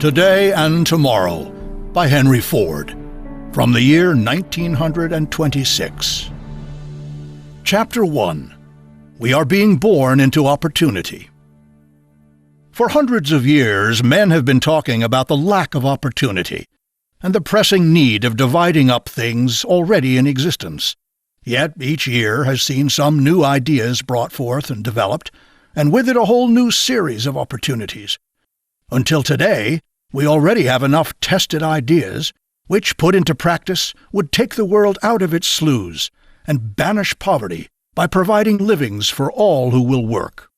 Today and Tomorrow by Henry Ford, from the year 1926. Chapter 1. We are being born into opportunity. For hundreds of years, men have been talking about the lack of opportunity and the pressing need of dividing up things already in existence. Yet each year has seen some new ideas brought forth and developed, and with it a whole new series of opportunities. Until today, we already have enough tested ideas which, put into practice, would take the world out of its sloughs and banish poverty by providing livings for all who will work.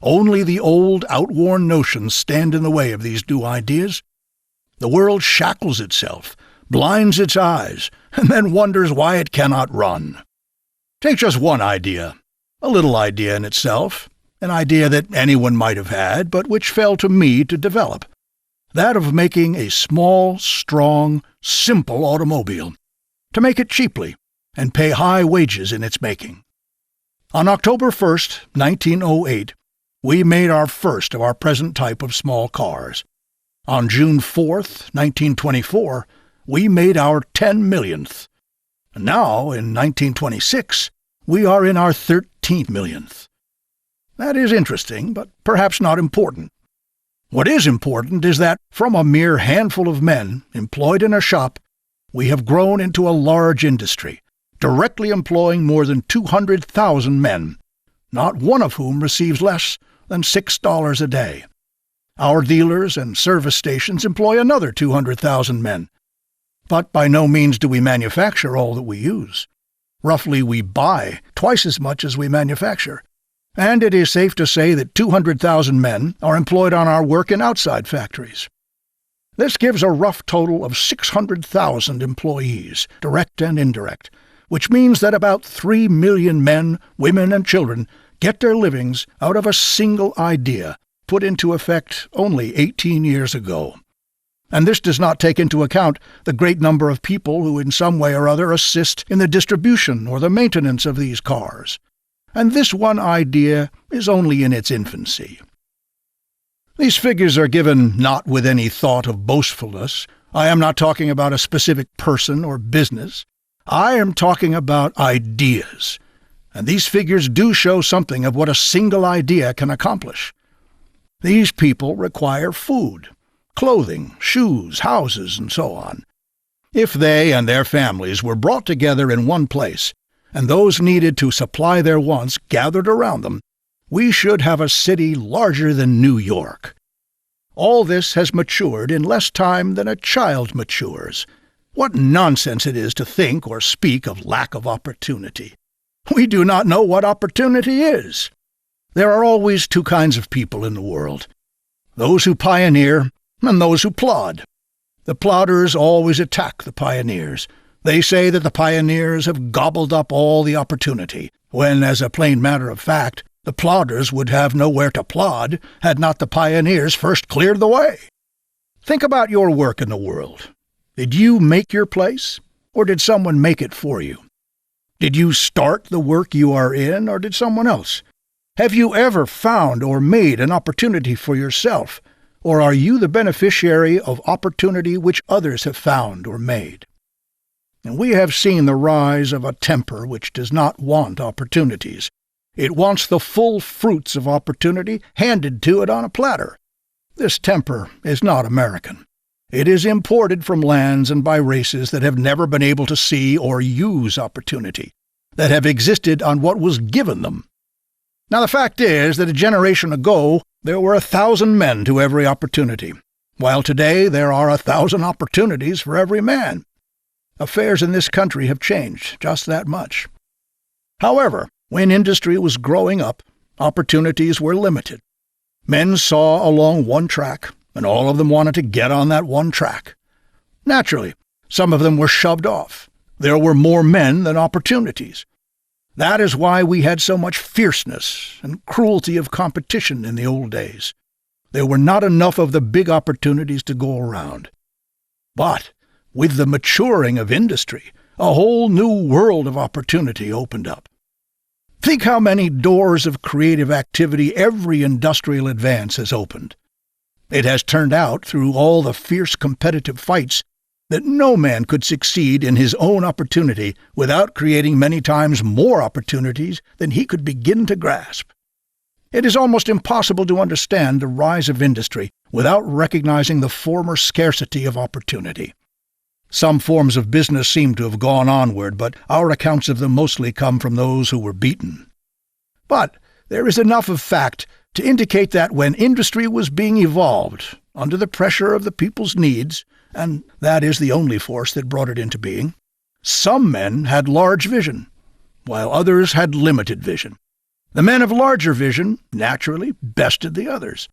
Only the old, outworn notions stand in the way of these new ideas. The world shackles itself, blinds its eyes, and then wonders why it cannot run. Take just one idea, a little idea in itself, an idea that anyone might have had, but which fell to me to develop. That of making a small, strong, simple automobile, to make it cheaply and pay high wages in its making. On October 1st, 1908, we made our first of our present type of small cars. On June 4th, 1924, we made our 10 millionth. And now, in 1926, we are in our 13 millionth. That is interesting, but perhaps not important. What is important is that, from a mere handful of men employed in a shop, we have grown into a large industry, directly employing more than 200,000 men, not one of whom receives less than $6 a day. Our dealers and service stations employ another 200,000 men. But by no means do we manufacture all that we use. Roughly, we buy twice as much as we manufacture. And it is safe to say that 200,000 men are employed on our work in outside factories. This gives a rough total of 600,000 employees, direct and indirect, which means that about 3 million men, women, and children get their livings out of a single idea put into effect only 18 years ago. And this does not take into account the great number of people who in some way or other assist in the distribution or the maintenance of these cars. And this one idea is only in its infancy. These figures are given not with any thought of boastfulness. I am not talking about a specific person or business. I am talking about ideas. And these figures do show something of what a single idea can accomplish. These people require food, clothing, shoes, houses, and so on. If they and their families were brought together in one place, and those needed to supply their wants gathered around them, we should have a city larger than New York. All this has matured in less time than a child matures. What nonsense it is to think or speak of lack of opportunity. We do not know what opportunity is. There are always two kinds of people in the world, those who pioneer and those who plod. The plodders always attack the pioneers. They say that the pioneers have gobbled up all the opportunity, when, as a plain matter of fact, the plodders would have nowhere to plod had not the pioneers first cleared the way. Think about your work in the world. Did you make your place, or did someone make it for you? Did you start the work you are in, or did someone else? Have you ever found or made an opportunity for yourself, or are you the beneficiary of opportunity which others have found or made? And we have seen the rise of a temper which does not want opportunities. It wants the full fruits of opportunity handed to it on a platter. This temper is not American. It is imported from lands and by races that have never been able to see or use opportunity, that have existed on what was given them. Now the fact is that a generation ago there were 1,000 men to every opportunity, while today there are 1,000 opportunities for every man. Affairs in this country have changed just that much. However, when industry was growing up, opportunities were limited. Men saw along one track, and all of them wanted to get on that one track. Naturally, some of them were shoved off. There were more men than opportunities. That is why we had so much fierceness and cruelty of competition in the old days. There were not enough of the big opportunities to go around. But with the maturing of industry, a whole new world of opportunity opened up. Think how many doors of creative activity every industrial advance has opened. It has turned out, through all the fierce competitive fights, that no man could succeed in his own opportunity without creating many times more opportunities than he could begin to grasp. It is almost impossible to understand the rise of industry without recognizing the former scarcity of opportunity. Some forms of business seem to have gone onward, but our accounts of them mostly come from those who were beaten. But there is enough of fact to indicate that when industry was being evolved, under the pressure of the people's needs, and that is the only force that brought it into being, some men had large vision, while others had limited vision. The men of larger vision, naturally, bested the others.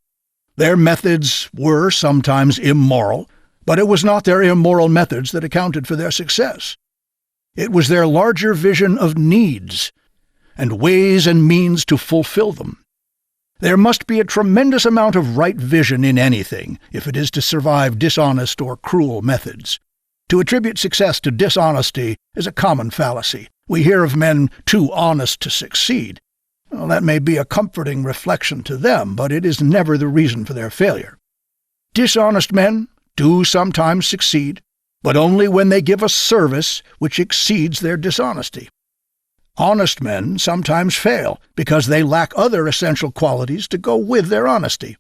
Their methods were sometimes immoral, but it was not their immoral methods that accounted for their success. It was their larger vision of needs, and ways and means to fulfill them. There must be a tremendous amount of right vision in anything if it is to survive dishonest or cruel methods. To attribute success to dishonesty is a common fallacy. We hear of men too honest to succeed. Well, that may be a comforting reflection to them, but it is never the reason for their failure. Dishonest men do sometimes succeed, but only when they give a service which exceeds their dishonesty. Honest men sometimes fail because they lack other essential qualities to go with their honesty.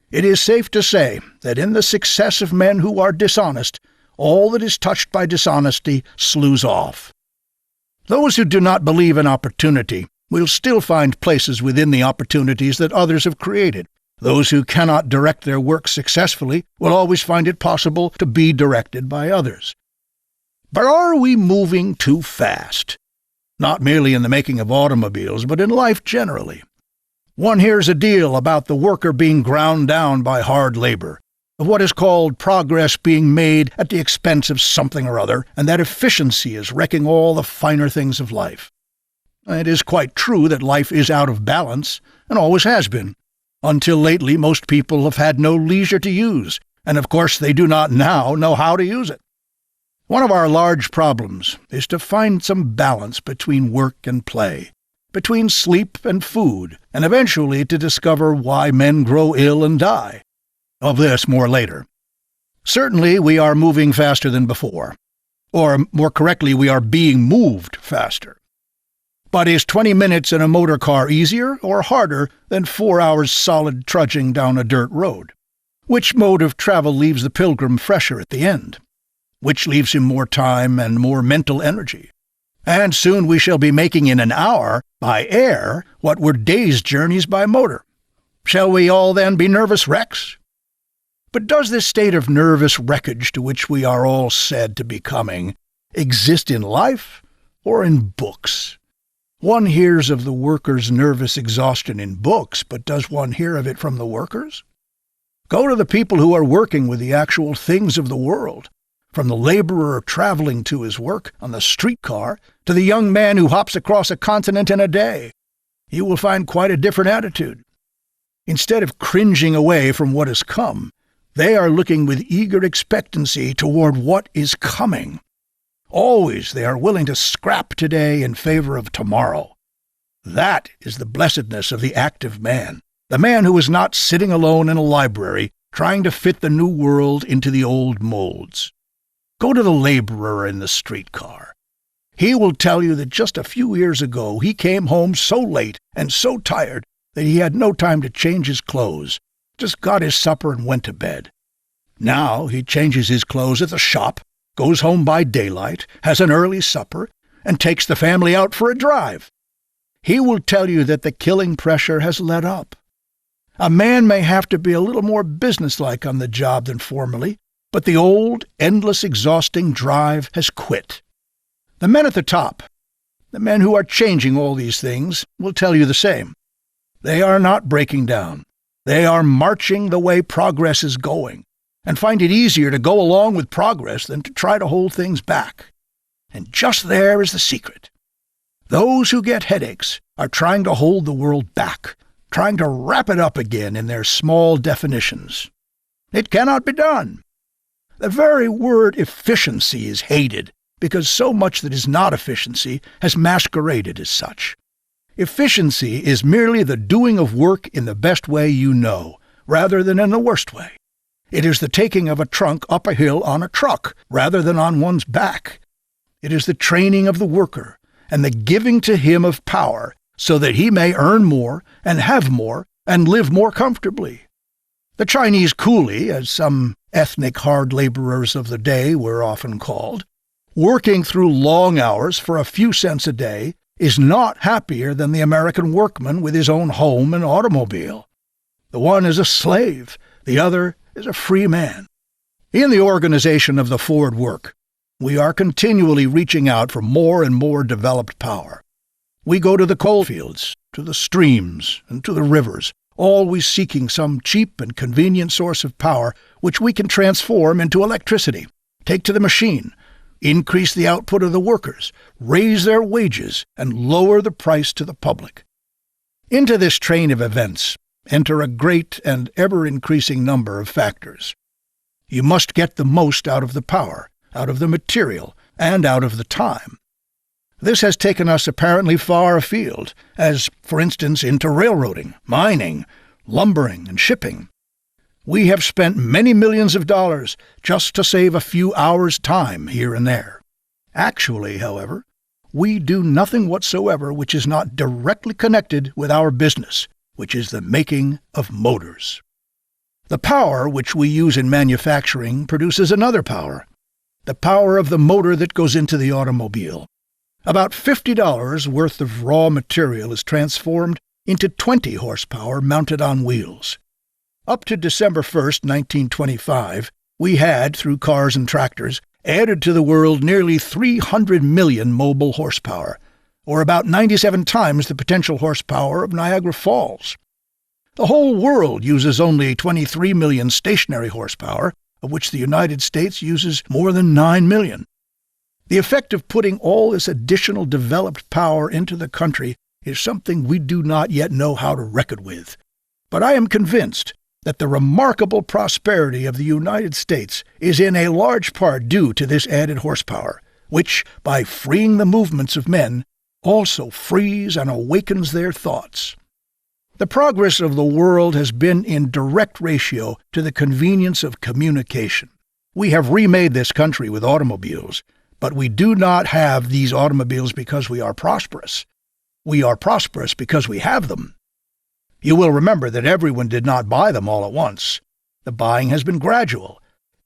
It is safe to say that in the success of men who are dishonest, all that is touched by dishonesty sloughs off. Those who do not believe in opportunity will still find places within the opportunities that others have created. Those who cannot direct their work successfully will always find it possible to be directed by others. But are we moving too fast? Not merely in the making of automobiles, but in life generally. One hears a deal about the worker being ground down by hard labor, of what is called progress being made at the expense of something or other, and that efficiency is wrecking all the finer things of life. It is quite true that life is out of balance, and always has been. Until lately, most people have had no leisure to use, and of course they do not now know how to use it. One of our large problems is to find some balance between work and play, between sleep and food, and eventually to discover why men grow ill and die. Of this more later. Certainly we are moving faster than before, or more correctly, we are being moved faster. But is 20 minutes in a motor car easier or harder than 4 hours solid trudging down a dirt road? Which mode of travel leaves the pilgrim fresher at the end? Which leaves him more time and more mental energy? And soon we shall be making in an hour, by air, what were days' journeys by motor. Shall we all then be nervous wrecks? But does this state of nervous wreckage to which we are all said to be coming exist in life or in books? One hears of the workers' nervous exhaustion in books, but does one hear of it from the workers? Go to the people who are working with the actual things of the world, from the laborer traveling to his work on the streetcar to the young man who hops across a continent in a day. You will find quite a different attitude. Instead of cringing away from what has come, they are looking with eager expectancy toward what is coming. Always they are willing to scrap today in favor of tomorrow. That is the blessedness of the active man, the man who is not sitting alone in a library trying to fit the new world into the old molds. Go to the laborer in the streetcar. He will tell you that just a few years ago he came home so late and so tired that he had no time to change his clothes, just got his supper and went to bed. Now he changes his clothes at the shop, goes home by daylight, has an early supper, and takes the family out for a drive. He will tell you that the killing pressure has let up. A man may have to be a little more businesslike on the job than formerly, but the old, endless, exhausting drive has quit. The men at the top, the men who are changing all these things, will tell you the same. They are not breaking down. They are marching the way progress is going, and find it easier to go along with progress than to try to hold things back. And just there is the secret. Those who get headaches are trying to hold the world back, trying to wrap it up again in their small definitions. It cannot be done. The very word efficiency is hated because so much that is not efficiency has masqueraded as such. Efficiency is merely the doing of work in the best way you know, rather than in the worst way. It is the taking of a trunk up a hill on a truck rather than on one's back. It is the training of the worker and the giving to him of power so that he may earn more and have more and live more comfortably. The Chinese coolie, as some ethnic hard laborers of the day were often called, working through long hours for a few cents a day, is not happier than the American workman with his own home and automobile. The one is a slave, the other is a free man. In the organization of the Ford work, we are continually reaching out for more and more developed power. We go to the coal fields, to the streams, and to the rivers, always seeking some cheap and convenient source of power which we can transform into electricity, take to the machine, increase the output of the workers, raise their wages, and lower the price to the public. Into this train of events enter a great and ever-increasing number of factors. You must get the most out of the power, out of the material, and out of the time. This has taken us apparently far afield, as, for instance, into railroading, mining, lumbering, and shipping. We have spent many millions of dollars just to save a few hours' time here and there. Actually, however, we do nothing whatsoever which is not directly connected with our business, which is the making of motors. The power which we use in manufacturing produces another power, the power of the motor that goes into the automobile. About $50 worth of raw material is transformed into 20 horsepower mounted on wheels. Up to December 1st, 1925, we had, through cars and tractors, added to the world nearly 300 million mobile horsepower, or about 97 times the potential horsepower of Niagara Falls. The whole world uses only 23 million stationary horsepower, of which the United States uses more than 9 million. The effect of putting all this additional developed power into the country is something we do not yet know how to reckon with. But I am convinced that the remarkable prosperity of the United States is in a large part due to this added horsepower, which, by freeing the movements of men, also frees and awakens their thoughts. The progress of the world has been in direct ratio to the convenience of communication. We have remade this country with automobiles, but we do not have these automobiles because we are prosperous. We are prosperous because we have them. You will remember that everyone did not buy them all at once. The buying has been gradual.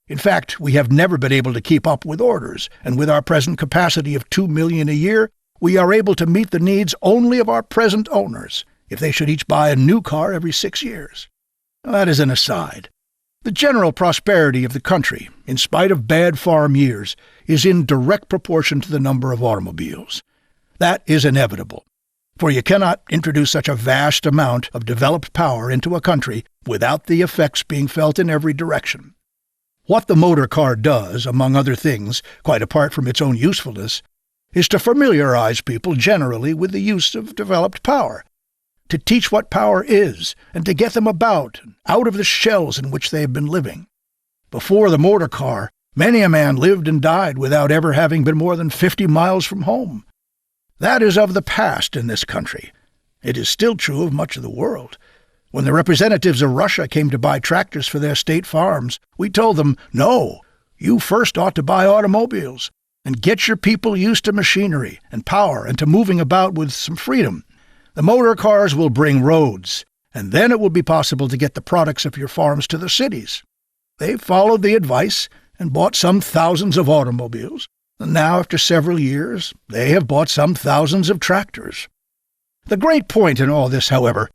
In fact, we have never been able to keep up with orders, and with our present capacity of 2 million a year, we are able to meet the needs only of our present owners, if they should each buy a new car every 6 years. That is an aside. The general prosperity of the country, in spite of bad farm years, is in direct proportion to the number of automobiles. That is inevitable, for you cannot introduce such a vast amount of developed power into a country without the effects being felt in every direction. What the motor car does, among other things, quite apart from its own usefulness, is to familiarize people generally with the use of developed power, to teach what power is, and to get them about and out of the shells in which they have been living. Before the motor car, many a man lived and died without ever having been more than 50 miles from home. That is of the past in this country. It is still true of much of the world. When the representatives of Russia came to buy tractors for their state farms, we told them, "No, you first ought to buy automobiles, and get your people used to machinery and power and to moving about with some freedom. The motor cars will bring roads, and then it will be possible to get the products of your farms to the cities." They followed the advice and bought some thousands of automobiles, and now, after several years, they have bought some thousands of tractors. The great point in all this, however,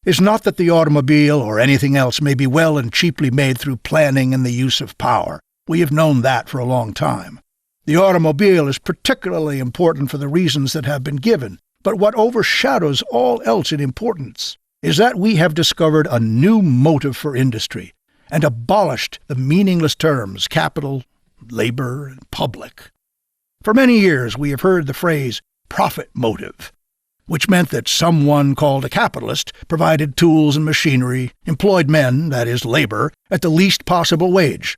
is not that the automobile or anything else may be well and cheaply made through planning and the use of power. We have known that for a long time. The automobile is particularly important for the reasons that have been given, but what overshadows all else in importance is that we have discovered a new motive for industry and abolished the meaningless terms capital, labor, and public. For many years we have heard the phrase profit motive, which meant that someone called a capitalist provided tools and machinery, employed men, that is, labor, at the least possible wage,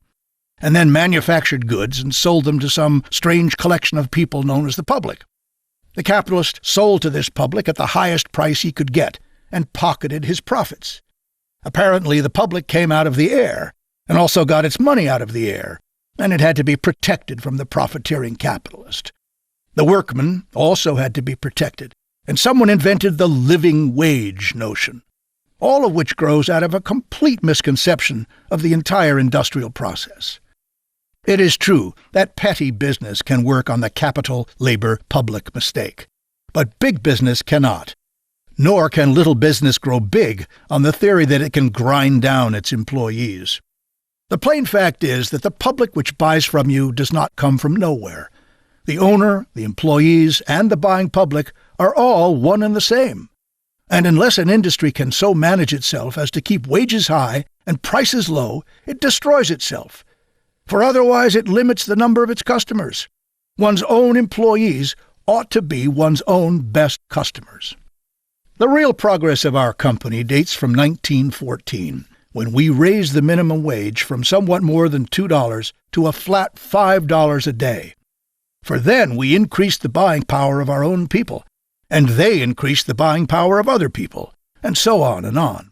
and then manufactured goods and sold them to some strange collection of people known as the public. The capitalist sold to this public at the highest price he could get and pocketed his profits. Apparently, the public came out of the air and also got its money out of the air, and it had to be protected from the profiteering capitalist. The workman also had to be protected, and someone invented the living wage notion, all of which grows out of a complete misconception of the entire industrial process. It is true that petty business can work on the capital-labor-public mistake, but big business cannot. Nor can little business grow big on the theory that it can grind down its employees. The plain fact is that the public which buys from you does not come from nowhere. The owner, the employees, and the buying public are all one and the same. And unless an industry can so manage itself as to keep wages high and prices low, it destroys itself. For otherwise it limits the number of its customers. One's own employees ought to be one's own best customers. The real progress of our company dates from 1914, when we raised the minimum wage from somewhat more than $2 to a flat $5 a day. For then we increased the buying power of our own people, and they increased the buying power of other people, and so on and on.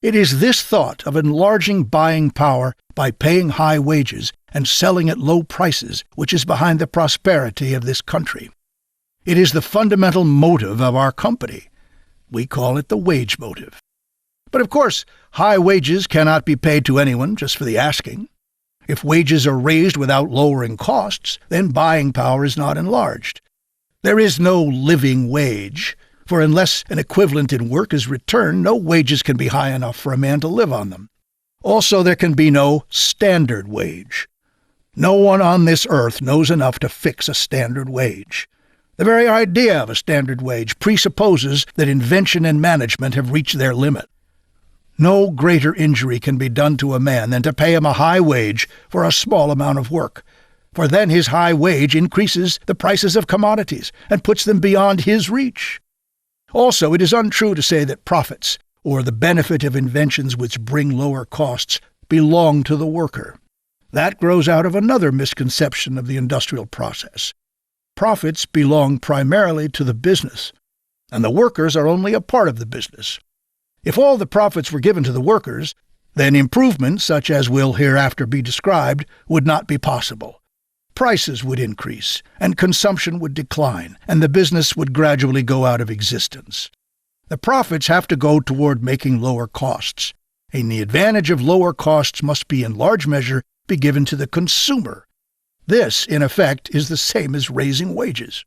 It is this thought of enlarging buying power by paying high wages and selling at low prices which is behind the prosperity of this country. It is the fundamental motive of our company. We call it the wage motive. But of course, high wages cannot be paid to anyone just for the asking. If wages are raised without lowering costs, then buying power is not enlarged. There is no living wage, for unless an equivalent in work is returned, no wages can be high enough for a man to live on them. Also, there can be no standard wage. No one on this earth knows enough to fix a standard wage. The very idea of a standard wage presupposes that invention and management have reached their limit. No greater injury can be done to a man than to pay him a high wage for a small amount of work, for then his high wage increases the prices of commodities and puts them beyond his reach. Also, it is untrue to say that profits, or the benefit of inventions which bring lower costs, belong to the worker. That grows out of another misconception of the industrial process. Profits belong primarily to the business, and the workers are only a part of the business. If all the profits were given to the workers, then improvements, such as will hereafter be described, would not be possible. Prices would increase, and consumption would decline, and the business would gradually go out of existence. The profits have to go toward making lower costs, and the advantage of lower costs must be in large measure be given to the consumer. This, in effect, is the same as raising wages.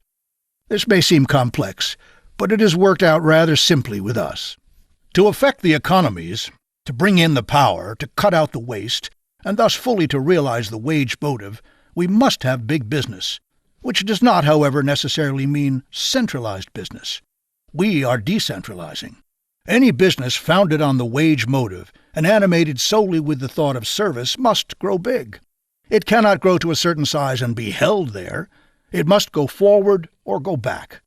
This may seem complex, but it has worked out rather simply with us. To affect the economies, to bring in the power, to cut out the waste, and thus fully to realize the wage motive, we must have big business, which does not, however, necessarily mean centralized business. We are decentralizing. Any business founded on the wage motive and animated solely with the thought of service must grow big. It cannot grow to a certain size and be held there. It must go forward or go back.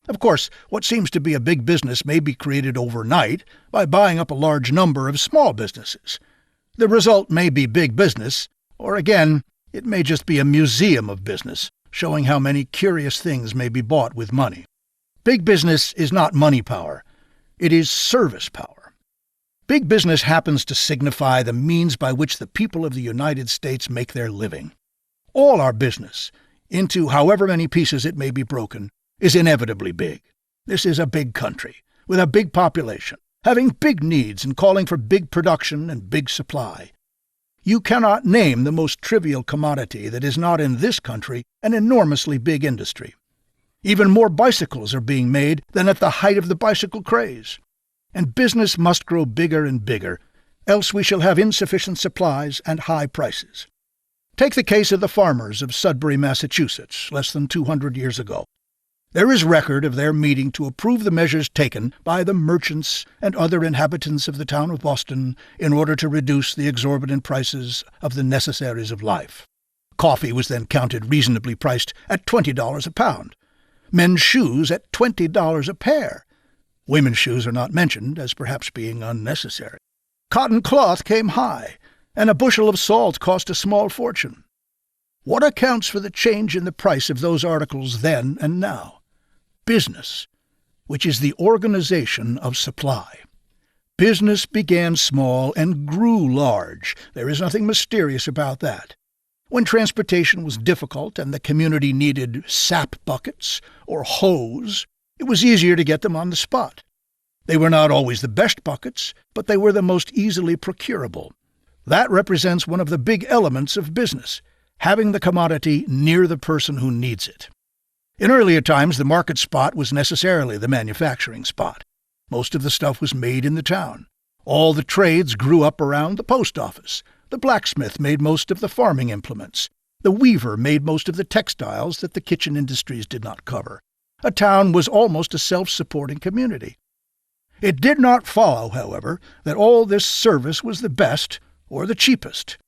Of course, what seems to be a big business may be created overnight by buying up a large number of small businesses. The result may be big business, or again, it may just be a museum of business, showing how many curious things may be bought with money. Big business is not money power. It is service power. Big business happens to signify the means by which the people of the United States make their living. All our business, into however many pieces it may be broken, is inevitably big. This is a big country, with a big population, having big needs and calling for big production and big supply. You cannot name the most trivial commodity that is not in this country an enormously big industry. Even more bicycles are being made than at the height of the bicycle craze. And business must grow bigger and bigger, else we shall have insufficient supplies and high prices. Take the case of the farmers of Sudbury, Massachusetts, less than 200 years ago. There is record of their meeting to approve the measures taken by the merchants and other inhabitants of the town of Boston in order to reduce the exorbitant prices of the necessaries of life. Coffee was then counted reasonably priced at $20 a pound. Men's shoes at $20 a pair. Women's shoes are not mentioned as perhaps being unnecessary. Cotton cloth came high, and a bushel of salt cost a small fortune. What accounts for the change in the price of those articles then and now? Business, which is the organization of supply. Business began small and grew large. There is nothing mysterious about that. When transportation was difficult and the community needed sap buckets or hose, it was easier to get them on the spot. They were not always the best buckets, but they were the most easily procurable. That represents one of the big elements of business, having the commodity near the person who needs it. In earlier times, the market spot was necessarily the manufacturing spot. Most of the stuff was made in the town. All the trades grew up around the post office. The blacksmith made most of the farming implements. The weaver made most of the textiles that the kitchen industries did not cover. A town was almost a self-supporting community. It did not follow, however, that all this service was the best or the cheapest.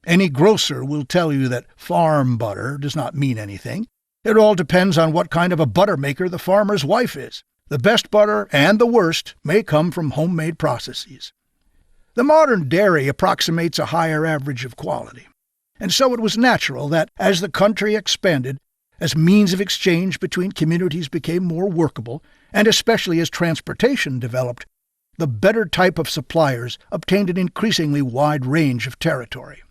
Any grocer will tell you that farm butter does not mean anything. It all depends on what kind of a butter maker the farmer's wife is. The best butter and the worst may come from homemade processes. The modern dairy approximates a higher average of quality, and so it was natural that, as the country expanded, as means of exchange between communities became more workable, and especially as transportation developed, the better type of suppliers obtained an increasingly wide range of territory.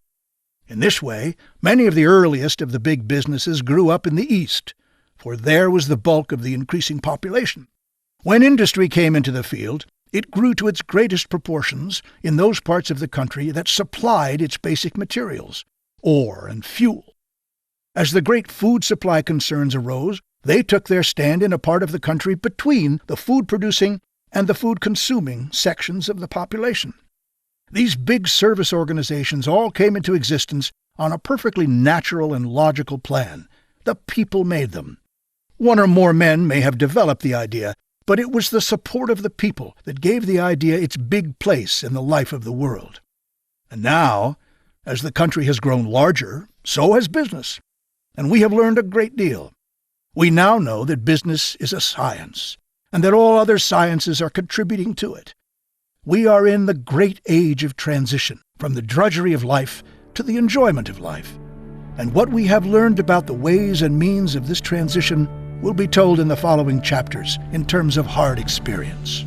In this way, many of the earliest of the big businesses grew up in the East, for there was the bulk of the increasing population. When industry came into the field, it grew to its greatest proportions in those parts of the country that supplied its basic materials, ore and fuel. As the great food supply concerns arose, they took their stand in a part of the country between the food-producing and the food-consuming sections of the population. These big service organizations all came into existence on a perfectly natural and logical plan. The people made them. One or more men may have developed the idea, but it was the support of the people that gave the idea its big place in the life of the world. And now, as the country has grown larger, so has business. And we have learned a great deal. We now know that business is a science, and that all other sciences are contributing to it. We are in the great age of transition, from the drudgery of life to the enjoyment of life. And what we have learned about the ways and means of this transition will be told in the following chapters in terms of hard experience.